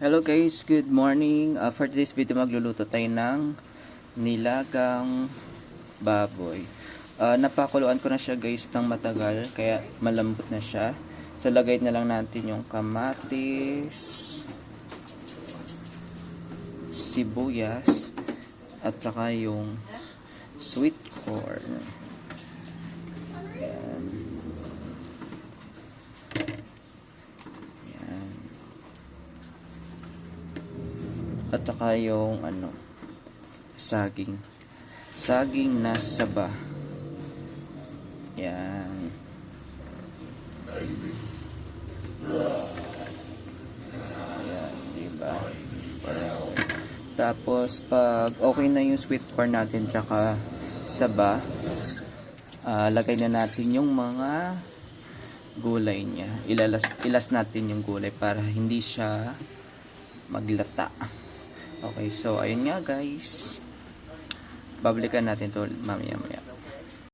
Hello guys, good morning. For today's video magluluto tayo ng nilagang baboy. Napakuluan ko na siya guys ng matagal kaya malambot na siya. So lagay na lang natin yung kamatis, sibuyas at saka yung sweet corn. Ayan. At saka yung saging na saba. Yan. Ayan, diba? Tapos pag okay na yung sweet corn natin tsaka saba, lagay na natin yung mga gulay niya. Ilas natin yung gulay para hindi siya maglata. Okay, so ayun nga guys. Babalikan natin to mamaya-maya.